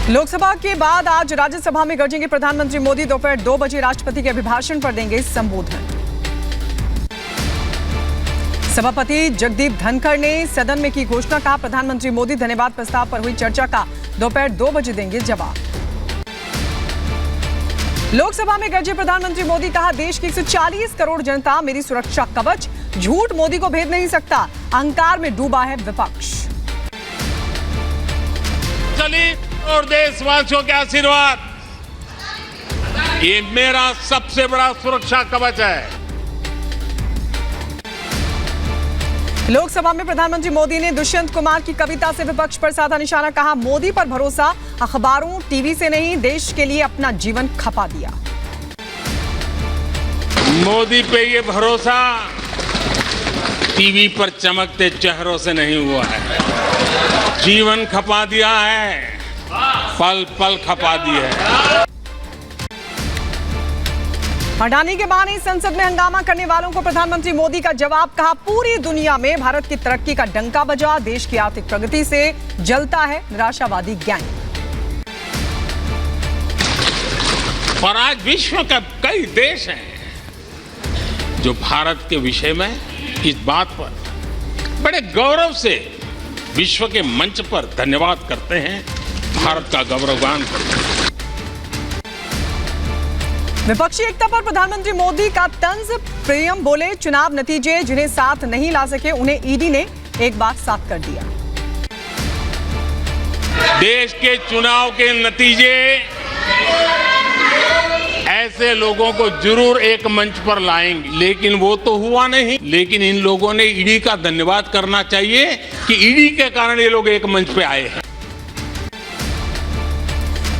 लोकसभा के बाद आज राज्यसभा में गरजेंगे प्रधानमंत्री मोदी। दोपहर 2 बजे राष्ट्रपति के अभिभाषण पर देंगे संबोधन। सभापति जगदीप धनखड़ ने सदन में की घोषणा, कहा प्रधानमंत्री मोदी धन्यवाद प्रस्ताव पर हुई चर्चा का दोपहर 2 बजे देंगे जवाब। लोकसभा में गरजे प्रधानमंत्री मोदी, कहा देश की 140 करोड़ जनता मेरी सुरक्षा कवच, झूठ मोदी को भेद नहीं सकता, अहंकार में डूबा है विपक्ष। और देशवासियों के आशीर्वाद, ये मेरा सबसे बड़ा सुरक्षा कवच है। लोकसभा में प्रधानमंत्री मोदी ने दुष्यंत कुमार की कविता से विपक्ष पर साधा निशाना, कहा मोदी पर भरोसा अखबारों टीवी से नहीं, देश के लिए अपना जीवन खपा दिया। मोदी पे ये भरोसा टीवी पर चमकते चेहरों से नहीं हुआ है, जीवन खपा दिया है, पल पल खपा दी है। हटाने के बहाने संसद में हंगामा करने वालों को प्रधानमंत्री मोदी का जवाब, कहा पूरी दुनिया में भारत की तरक्की का डंका बजा, देश की आर्थिक प्रगति से जलता है निराशावादी गैंग। और आज विश्व के कई देश हैं जो भारत के विषय में इस बात पर बड़े गौरव से विश्व के मंच पर धन्यवाद करते हैं, भारत का गौरवगान करते हैं। विपक्षी एकता पर प्रधानमंत्री मोदी का तंज, पीएम बोले चुनाव नतीजे जिन्हें साथ नहीं ला सके उन्हें ईडी ने एक बार साथ कर दिया। देश के चुनाव के नतीजे ऐसे लोगों को जरूर एक मंच पर लाएंगे, लेकिन वो तो हुआ नहीं। लेकिन इन लोगों ने ईडी का धन्यवाद करना चाहिए कि ईडी के कारण ये लोग एक मंच पे आए हैं।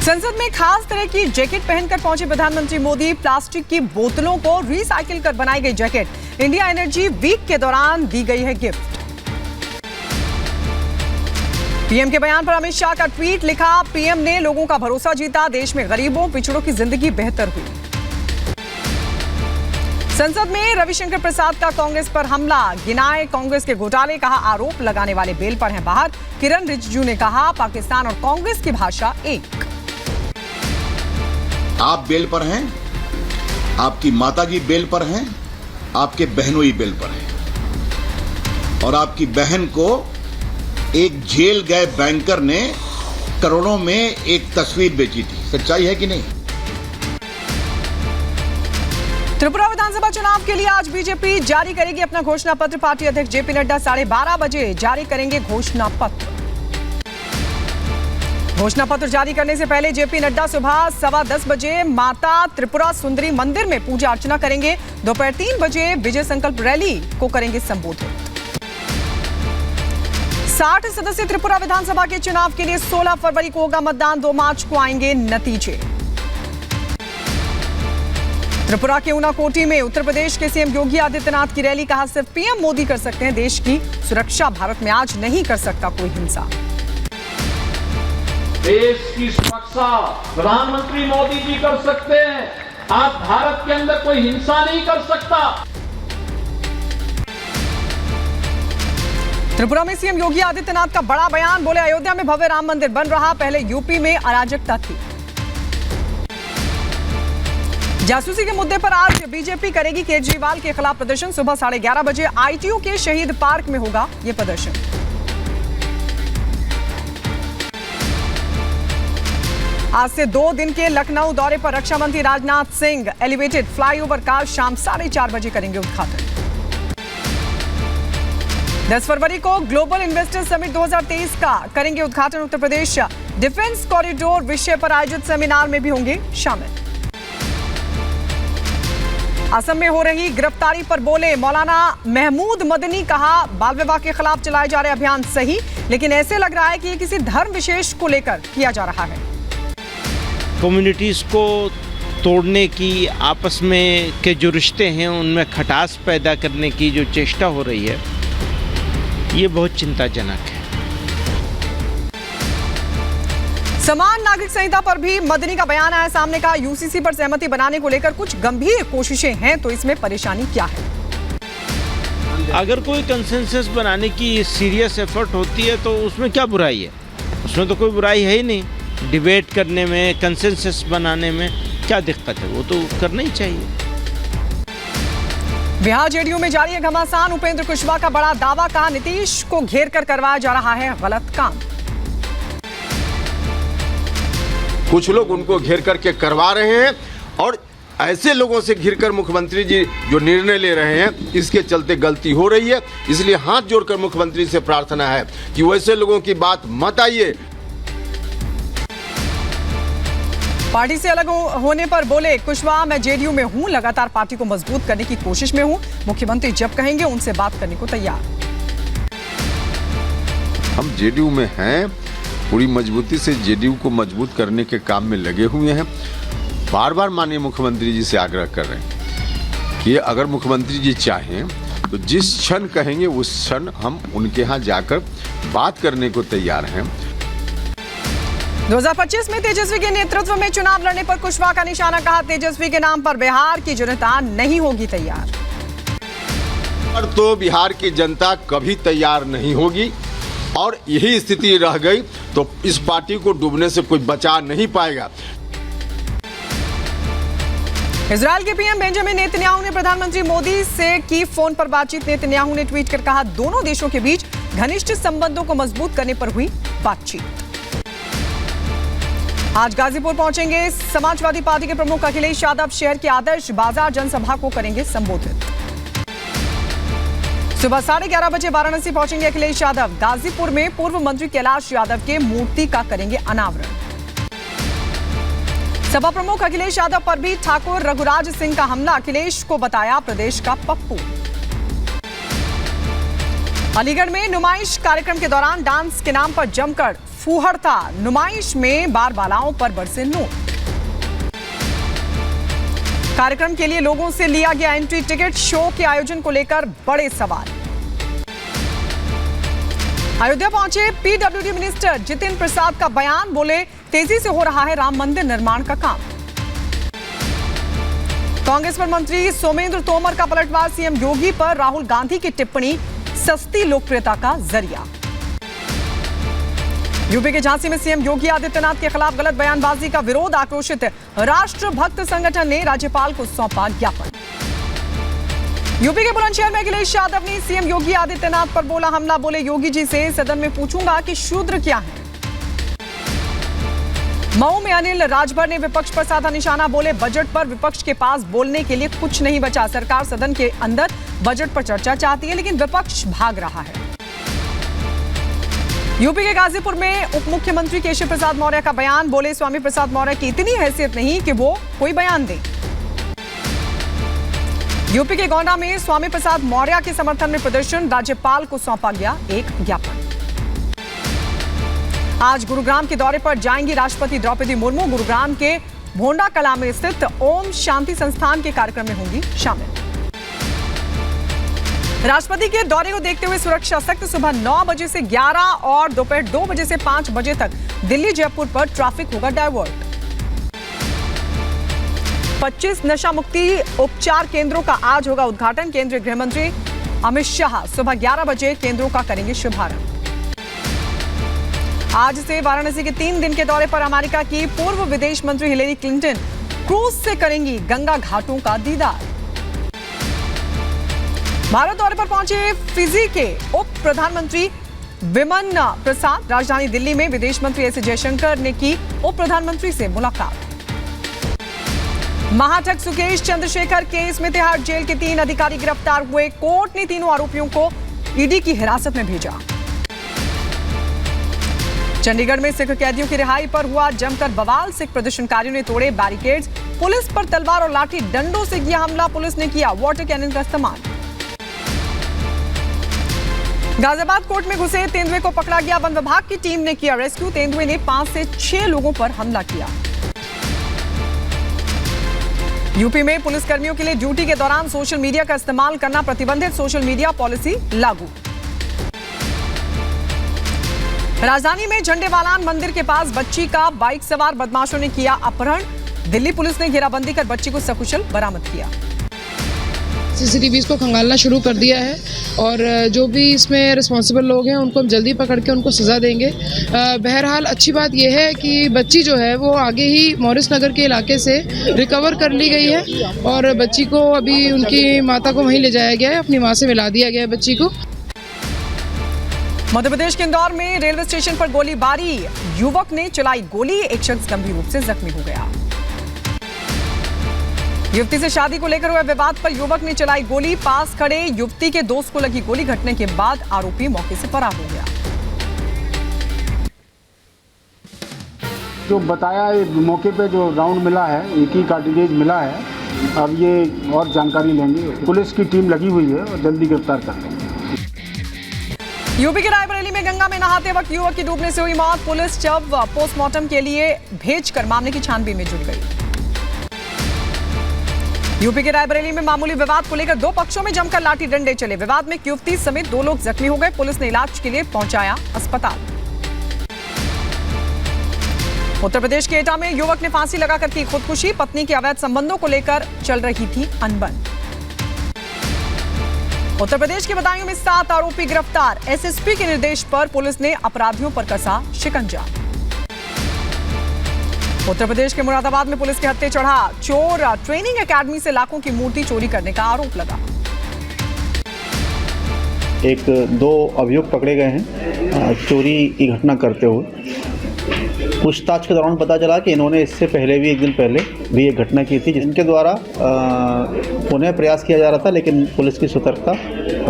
संसद में खास तरह की जैकेट पहनकर पहुंचे प्रधानमंत्री मोदी, प्लास्टिक की बोतलों को रिसाइकिल कर बनाई गई जैकेट इंडिया एनर्जी वीक के दौरान दी गई है गिफ्ट। पीएम के बयान पर अमित शाह का ट्वीट, लिखा पीएम ने लोगों का भरोसा जीता, देश में गरीबों पिछड़ों की जिंदगी बेहतर हुई। संसद में रविशंकर प्रसाद का कांग्रेस पर हमला, गिनाए कांग्रेस के घोटाले, कहा आरोप लगाने वाले बेल पर हैं बाहर। किरण रिजिजू ने कहा पाकिस्तान और कांग्रेस की भाषा एक। आप बेल पर हैं, आपकी माताजी बेल पर हैं, आपके बहनोई बेल पर हैं, और आपकी बहन को एक जेल गए बैंकर ने करोड़ों में एक तस्वीर बेची थी। सच्चाई है कि नहीं? त्रिपुरा विधानसभा चुनाव के लिए आज बीजेपी जारी करेगी अपना घोषणा पत्र। पार्टी अध्यक्ष जेपी नड्डा 12:30 बजे जारी करेंगे घोषणा पत्र। घोषणा पत्र जारी करने से पहले जेपी नड्डा सुबह 10:15 बजे माता त्रिपुरा सुंदरी मंदिर में पूजा अर्चना करेंगे। दोपहर 3 बजे विजय संकल्प रैली को करेंगे संबोधित। 60 सदस्यीय त्रिपुरा विधानसभा के चुनाव के लिए 16 फरवरी को होगा मतदान, 2 मार्च को आएंगे नतीजे। त्रिपुरा के ऊनाकोटी में उत्तर प्रदेश के सीएम योगी आदित्यनाथ की रैली, कहा सिर्फ पीएम मोदी कर सकते हैं देश की सुरक्षा, भारत में आज नहीं कर सकता कोई हिंसा। देश की सुरक्षा प्रधानमंत्री मोदी जी कर सकते हैं, आज भारत के अंदर कोई हिंसा नहीं कर सकता। त्रिपुरा में सीएम योगी आदित्यनाथ का बड़ा बयान, बोले अयोध्या में भव्य राम मंदिर बन रहा, पहले यूपी में अराजकता थी। जासूसी के मुद्दे पर आज बीजेपी करेगी केजरीवाल के खिलाफ प्रदर्शन। सुबह 11:30 बजे आईटीओ के शहीद पार्क में होगा यह प्रदर्शन। आज से 2 दिन के लखनऊ दौरे पर रक्षा मंत्री राजनाथ सिंह एलिवेटेड फ्लाईओवर का शाम 4:30 बजे करेंगे उद्घाटन। 10 फरवरी को ग्लोबल इन्वेस्टर समिट 2023 का करेंगे उद्घाटन। उत्तर प्रदेश डिफेंस कॉरिडोर विषय पर आयोजित सेमिनार में भी होंगे शामिल। असम में हो रही गिरफ्तारी पर बोले मौलाना महमूद मदनी, कहा बाल विवाह के खिलाफ चलाए जा रहे अभियान सही, लेकिन ऐसे लग रहा है कि ये किसी धर्म विशेष को लेकर किया जा रहा है। कम्युनिटीज़ को तोड़ने की, आपस में के जो रिश्ते हैं उनमें खटास पैदा करने की जो चेष्टा हो रही है, ये बहुत चिंताजनक है। समान नागरिक संहिता पर भी मदनी का बयान आया सामने, का यूसीसी पर सहमति बनाने को लेकर कुछ गंभीर कोशिशें हैं, तो इसमें परेशानी क्या है? अगर कोई कंसेंसस बनाने की सीरियस एफर्ट होती है तो उसमें क्या बुराई है? उसमें तो कोई बुराई है ही नहीं। डिबेट करने में, कंसेंसस बनाने में क्या दिक्कत है? वो तो करना ही चाहिए। बिहार जेडीयू में जारी है घमासान। उपेंद्र कुशवाहा का बड़ा दावा, कहा नीतीश को घेर कर करवाया जा रहा है गलत काम। कुछ लोग उनको घेर करके करवा रहे हैं और ऐसे लोगों से घिरकर मुख्यमंत्री जी जो निर्णय ले रहे हैं, इसके चलते गलती हो रही है। इसलिए हाथ जोड़कर मुख्यमंत्री से प्रार्थना है कि वैसे लोगों की बात मत आइए। पार्टी से अलग होने पर बोले कुशवाहा, मैं जेडीयू में हूं, लगातार पार्टी को मजबूत करने की कोशिश में हूं। मुख्यमंत्री जब कहेंगे उनसे बात करने को तैयार। हम जेडीयू में हैं, पूरी मजबूती से जेडीयू को मजबूत करने के काम में लगे हुए हैं। बार बार माननीय मुख्यमंत्री जी से आग्रह कर रहे हैं कि अगर मुख्यमंत्री जी चाहें तो जिस क्षण कहेंगे उस क्षण हम उनके यहाँ जाकर बात करने को तैयार हैं। 2025 में तेजस्वी के नेतृत्व में चुनाव लड़ने पर कुशवाहा का निशाना, कहा तेजस्वी के नाम पर बिहार की जनता नहीं होगी तैयार। पर तो बिहार की जनता कभी तैयार नहीं होगी और यही स्थिति रह गई तो इस पार्टी को डूबने से कोई बचा नहीं पाएगा। इजराइल के पीएम बेंजामिन नेतन्याहू ने प्रधानमंत्री मोदी से की फोन पर बातचीत। नेतन्याहू ने ट्वीट कर कहा, दोनों देशों के बीच घनिष्ठ संबंधों को मजबूत करने पर हुई बातचीत। आज गाजीपुर पहुंचेंगे समाजवादी पार्टी के प्रमुख अखिलेश यादव। शहर के आदर्श बाजार जनसभा को करेंगे संबोधित। सुबह 11:30 बजे वाराणसी पहुंचेंगे अखिलेश यादव। गाजीपुर में पूर्व मंत्री कैलाश यादव के मूर्ति का करेंगे अनावरण। सपा प्रमुख अखिलेश यादव पर भी ठाकुर रघुराज सिंह का हमला, अखिलेश को बताया प्रदेश का पप्पू। अलीगढ़ में नुमाइश कार्यक्रम के दौरान डांस के नाम पर जमकर फूहड़ता। नुमाइश में बार बालाओं पर बरसे नोट। कार्यक्रम के लिए लोगों से लिया गया एंट्री टिकट। शो के आयोजन को लेकर बड़े सवाल। अयोध्या पहुंचे पीडब्ल्यूडी मिनिस्टर जितिन प्रसाद का बयान, बोले तेजी से हो रहा है राम मंदिर निर्माण का काम। कांग्रेस पर मंत्री सोमेंद्र तोमर का पलटवार। सीएम योगी पर राहुल गांधी की टिप्पणी सस्ती लोकप्रियता का जरिया। यूपी के झांसी में सीएम योगी आदित्यनाथ के खिलाफ गलत बयानबाजी का विरोध। आक्रोशित राष्ट्रभक्त संगठन ने राज्यपाल को सौंपा ज्ञापन। यूपी के बुलंदशहर में अखिलेश यादव ने सीएम योगी आदित्यनाथ पर बोला हमला। बोले योगी जी से सदन में पूछूंगा कि शूद्र क्या है। मऊ में अनिल राजभर ने विपक्ष पर साधा निशाना। बोले बजट पर विपक्ष के पास बोलने के लिए कुछ नहीं बचा। सरकार सदन के अंदर बजट पर चर्चा चाहती है लेकिन विपक्ष भाग रहा है। यूपी के गाजीपुर में उप मुख्यमंत्री केशव प्रसाद मौर्य का बयान। बोले स्वामी प्रसाद मौर्य की इतनी हैसियत नहीं कि वो कोई बयान दें। यूपी के गोंडा में स्वामी प्रसाद मौर्य के समर्थन में प्रदर्शन। राज्यपाल को सौंपा गया एक ज्ञापन। आज गुरुग्राम के दौरे पर जाएंगी राष्ट्रपति द्रौपदी मुर्मू। गुरुग्राम के भोंडा कला में स्थित ओम शांति संस्थान के कार्यक्रम में होंगी शामिल। राष्ट्रपति के दौरे को देखते हुए सुरक्षा सख्त। सुबह 9 बजे से 11 और दोपहर 2 बजे से 5 बजे तक दिल्ली जयपुर पर ट्रैफिक होगा डायवर्ट। 25 नशा मुक्ति उपचार केंद्रों का आज होगा उद्घाटन। केंद्रीय गृह मंत्री अमित शाह सुबह 11 बजे केंद्रों का करेंगे शुभारंभ। आज से वाराणसी के 3 दिन के दौरे पर अमेरिका की पूर्व विदेश मंत्री हिलेरी क्लिंटन क्रूज से करेंगी गंगा घाटों का दीदार। भारत दौरे पर पहुंचे फिजी के उप प्रधानमंत्री विमन प्रसाद। राजधानी दिल्ली में विदेश मंत्री एस जयशंकर ने की उप प्रधानमंत्री से मुलाकात। महाठग सुकेश चंद्रशेखर केस में तिहाड़ जेल के 3 अधिकारी गिरफ्तार हुए। कोर्ट ने तीनों आरोपियों को ईडी की हिरासत में भेजा। चंडीगढ़ में सिख कैदियों की रिहाई पर हुआ जमकर बवाल। सिख प्रदर्शनकारियों ने तोड़े बैरिकेड्स। पुलिस पर तलवार और लाठी डंडों से किया हमला। पुलिस ने किया वाटर कैनन का इस्तेमाल। गाजियाबाद कोर्ट में घुसे तेंदुए को पकड़ा गया। वन विभाग की टीम ने किया रेस्क्यू। तेंदुए ने 5 से 6 लोगों पर हमला किया। यूपी में पुलिसकर्मियों के लिए ड्यूटी के दौरान सोशल मीडिया का इस्तेमाल करना प्रतिबंधित। सोशल मीडिया पॉलिसी लागू। राजधानी में झंडेवालान मंदिर के पास बच्ची का बाइक सवार बदमाशों ने किया अपहरण। दिल्ली पुलिस ने घेराबंदी कर बच्ची को सकुशल बरामद किया। CCTVs को खंगालना शुरू कर दिया है और जो भी इसमें रिस्पॉन्सिबल लोग हैं उनको हम जल्दी पकड़ के उनको सज़ा देंगे। बहरहाल अच्छी बात यह है कि बच्ची जो है वो आगे ही मॉरिस नगर के इलाके से रिकवर कर ली गई है और बच्ची को अभी उनकी माता को वहीं ले जाया गया है, अपनी माँ से मिला दिया गया है बच्ची को। मध्य प्रदेश के इंदौर में रेलवे स्टेशन पर गोलीबारी, युवक ने चलाई गोली, एक शख्स गंभीर रूप से जख्मी हो गया। युवती से शादी को लेकर हुए विवाद पर युवक ने चलाई गोली, पास खड़े युवती के दोस्त को लगी गोली, घटने के बाद आरोपी मौके से फरार हो गया। जो बताया मौके पे जो राउंड मिला है, एक ही कार्टिलेज मिला है, अब ये और जानकारी लेंगे। पुलिस की टीम लगी हुई है और जल्दी गिरफ्तार कर लेंगे। यूपी के रायबरेली में गंगा में नहाते वक्त युवक की डूबने से हुई मौत, पुलिस शव पोस्टमार्टम के लिए भेजकर मामले की छानबीन में जुट गई। यूपी के रायबरेली में मामूली विवाद को लेकर दो पक्षों में जमकर लाठी डंडे चले, विवाद में एक युवती समेत 2 लोग जख्मी हो गए, पुलिस ने इलाज के लिए पहुंचाया अस्पताल। उत्तर प्रदेश के एटा में युवक ने फांसी लगाकर की खुदकुशी, पत्नी के अवैध संबंधों को लेकर चल रही थी अनबन। उत्तर प्रदेश के बदायूं में 7 आरोपी गिरफ्तार, एसएसपी के निर्देश पर पुलिस ने अपराधियों पर कसा शिकंजा। उत्तर प्रदेश के मुरादाबाद में पुलिस के हत्थे चढ़ा चोर, ट्रेनिंग एकेडमी से लाखों की मूर्ति चोरी करने का आरोप लगा। 1-2 अभियुक्त पकड़े गए हैं चोरी की घटना करते हुए। पूछताछ के दौरान पता चला कि इन्होंने इससे पहले भी 1 दिन पहले भी एक घटना की थी, जिनके द्वारा पुनः प्रयास किया जा रहा था, लेकिन पुलिस की सतर्कता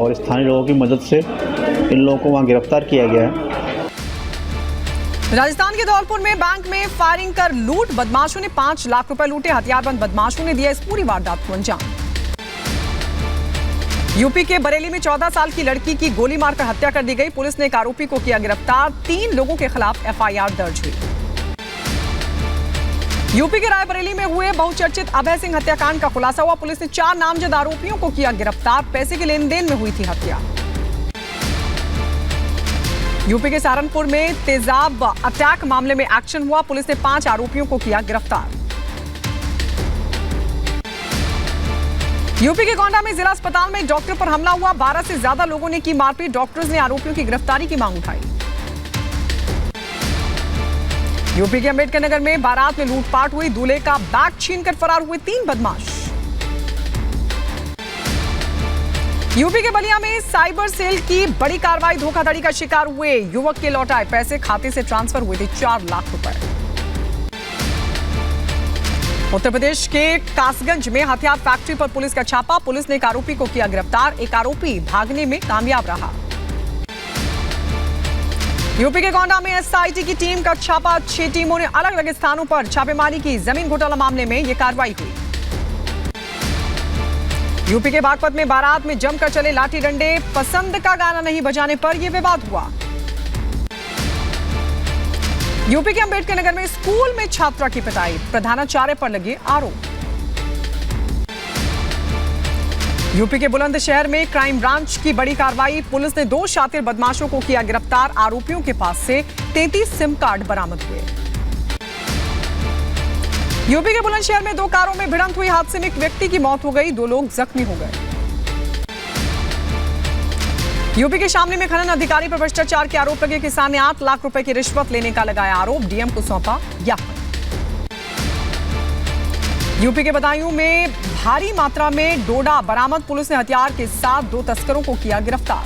और स्थानीय लोगों की मदद से इन लोगों को वहां गिरफ्तार किया गया है। राजस्थान के धौलपुर में बैंक में फायरिंग कर लूट, बदमाशों ने 5 लाख रुपए लूटे, हथियारबंद बदमाशों ने दिया इस पूरी वारदात को अंजाम। यूपी के बरेली में 14 साल की लड़की की गोली मारकर हत्या कर दी गई, पुलिस ने एक आरोपी को किया गिरफ्तार, 3 लोगों के खिलाफ FIR दर्ज हुई। यूपी के रायबरेली में हुए बहुचर्चित अभय सिंह हत्याकांड का खुलासा हुआ, पुलिस ने 4 नामजद आरोपियों को किया गिरफ्तार, पैसे के लेन देन में हुई थी हत्या। यूपी के सहारनपुर में तेजाब अटैक मामले में एक्शन हुआ, पुलिस ने 5 आरोपियों को किया गिरफ्तार। यूपी के गोंडा में जिला अस्पताल में डॉक्टर पर हमला हुआ, 12 से ज्यादा लोगों ने की मारपीट, डॉक्टर्स ने आरोपियों की गिरफ्तारी की मांग उठाई। यूपी के अंबेडकर नगर में बारात में लूटपाट हुई, दूल्हे का बैग छीनकर फरार हुए 3 बदमाश। यूपी के बलिया में साइबर सेल की बड़ी कार्रवाई, धोखाधड़ी का शिकार हुए युवक के लौटाए पैसे, खाते से ट्रांसफर हुए थे 4 लाख रुपए। उत्तर प्रदेश के कासगंज में हथियार फैक्ट्री पर पुलिस का छापा, पुलिस ने एक आरोपी को किया गिरफ्तार, एक आरोपी भागने में कामयाब रहा। यूपी के गोंडा में SIT की टीम का छापा, 6 टीमों ने अलग अलग स्थानों पर छापेमारी की, जमीन घोटाला मामले में यह कार्रवाई हुई। यूपी के बागपत में बारात में जमकर चले लाठी डंडे, पसंद का गाना नहीं बजाने पर यह विवाद हुआ। यूपी के अंबेडकर नगर में स्कूल में छात्रा की पिटाई, प्रधानाचार्य पर लगे आरोप। यूपी के बुलंदशहर में क्राइम ब्रांच की बड़ी कार्रवाई, पुलिस ने 2 शातिर बदमाशों को किया गिरफ्तार, आरोपियों के पास से 33 सिम कार्ड बरामद हुए। यूपी के बुलंदशहर में 2 कारों में भिड़ंत हुई, हादसे में एक व्यक्ति की मौत हो गई, 2 लोग जख्मी हो गए। यूपी के शामली में खनन अधिकारी पर भ्रष्टाचार के आरोप लगे, किसान ने 8 लाख रुपए की रिश्वत लेने का लगाया आरोप, डीएम को सौंपा ज्ञापन। यूपी के बदायूं में भारी मात्रा में डोडा बरामद, पुलिस ने हथियार के साथ 2 तस्करों को किया गिरफ्तार।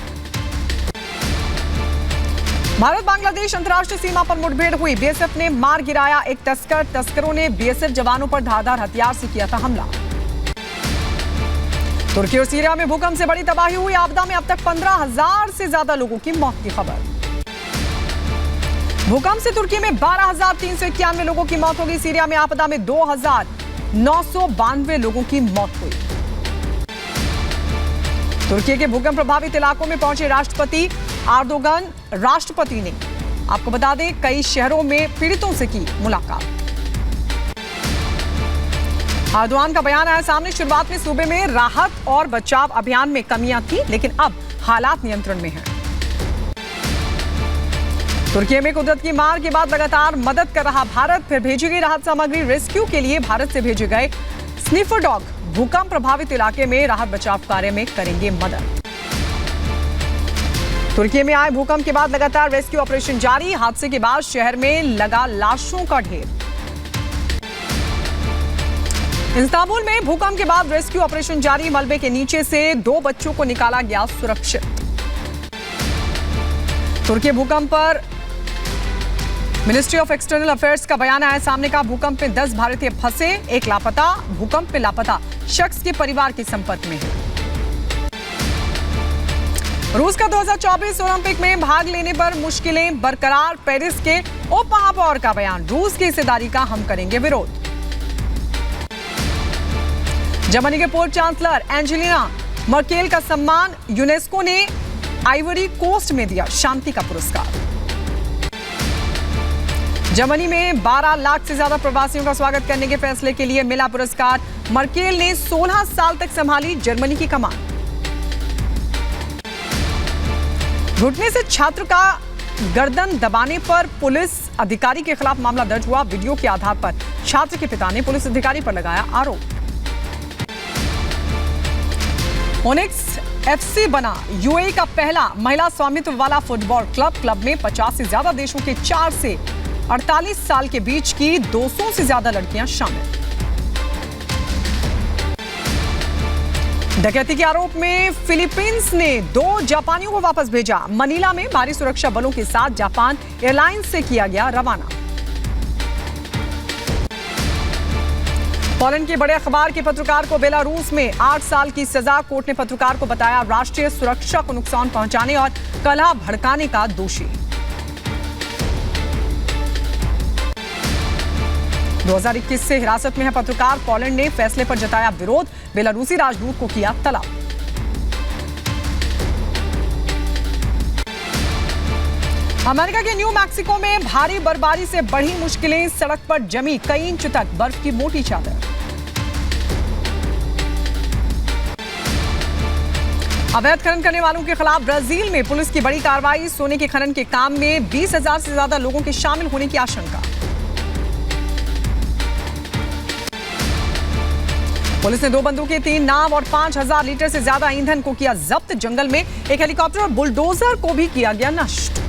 भारत बांग्लादेश अंतर्राष्ट्रीय सीमा पर मुठभेड़ हुई, बीएसएफ ने मार गिराया एक तस्कर, तस्करों ने बीएसएफ जवानों पर धारदार हथियार से किया था हमला। तुर्की और सीरिया में भूकंप से बड़ी तबाही हुई, आपदा में अब तक 15,000 से ज्यादा लोगों की मौत की खबर। भूकंप से तुर्की में 12,391 लोगों की मौत हो गई, सीरिया में आपदा में 2,992 लोगों की मौत हुई। तुर्की के भूकंप प्रभावित इलाकों में पहुंचे राष्ट्रपति एर्दोगन, राष्ट्रपति ने आपको बता दें कई शहरों में पीड़ितों से की मुलाकात। एर्दोगन का बयान आया सामने, शुरुआत में सूबे में राहत और बचाव अभियान में कमियां थी, लेकिन अब हालात नियंत्रण में हैं। तुर्की में कुदरत की मार के बाद लगातार मदद कर रहा भारत, फिर भेजी गई राहत सामग्री, रेस्क्यू के लिए भारत से भेजे गए स्निफर डॉग भूकंप प्रभावित इलाके में राहत बचाव कार्य में करेंगे मदद। तुर्की में आए भूकंप के बाद लगातार रेस्क्यू ऑपरेशन जारी। हादसे के बाद शहर में लगा लाशों का ढेर। इस्तांबुल में भूकंप के बाद रेस्क्यू ऑपरेशन जारी। मलबे के नीचे से 2 बच्चों को निकाला गया सुरक्षित। तुर्की भूकंप पर मिनिस्ट्री ऑफ एक्सटर्नल अफेयर्स का बयान आया सामने का। भूकंप में 10 भारतीय फंसे, 1 लापता। भूकंप में लापता शख्स के परिवार के संपर्क में है। रूस का 2024 ओलंपिक में भाग लेने पर मुश्किलें बरकरार। पेरिस के उप महापौर का बयान। रूस की हिस्सेदारी का हम करेंगे विरोध। जर्मनी के पूर्व चांसलर एंजेलिना मर्केल का सम्मान। यूनेस्को ने आइवरी कोस्ट में दिया शांति का पुरस्कार। जर्मनी में 12 लाख से ज्यादा प्रवासियों का स्वागत करने के फैसले के लिए मिला पुरस्कार। मर्केल ने 16 साल तक संभाली जर्मनी की कमान। घुटने से छात्र का गर्दन दबाने पर पुलिस अधिकारी के खिलाफ मामला दर्ज हुआ। वीडियो के आधार पर छात्र के पिता ने पुलिस अधिकारी पर लगाया आरोप। ओनिक्स एफसी बना यूएई का पहला महिला स्वामित्व वाला फुटबॉल क्लब। क्लब में 50 से ज्यादा देशों के 4 से 48 साल के बीच की 200 से ज्यादा लड़कियां शामिल। डकैती के आरोप में फिलीपींस ने 2 जापानियों को वापस भेजा। मनीला में भारी सुरक्षा बलों के साथ जापान एयरलाइंस से किया गया रवाना। पोलैंड के बड़े अखबार के पत्रकार को बेलारूस में 8 साल की सजा। कोर्ट ने पत्रकार को बताया राष्ट्रीय सुरक्षा को नुकसान पहुंचाने और कलह भड़काने का दोषी। 2021 से हिरासत में है पत्रकार। पोलैंड ने फैसले पर जताया विरोध। बेलारूसी राजदूत को किया तलब। अमेरिका के न्यू मैक्सिको में भारी बर्फबारी से बढ़ी मुश्किलें। सड़क पर जमी कई इंच तक बर्फ की मोटी चादर। अवैध खनन करने वालों के खिलाफ ब्राजील में पुलिस की बड़ी कार्रवाई। सोने के खनन के काम में 20,000 से ज्यादा लोगों के शामिल होने की आशंका। पुलिस ने 2 बंदूकें, 3 नाव और 5,000 लीटर से ज्यादा ईंधन को किया जब्त। जंगल में एक हेलीकॉप्टर और बुलडोजर को भी किया गया नष्ट।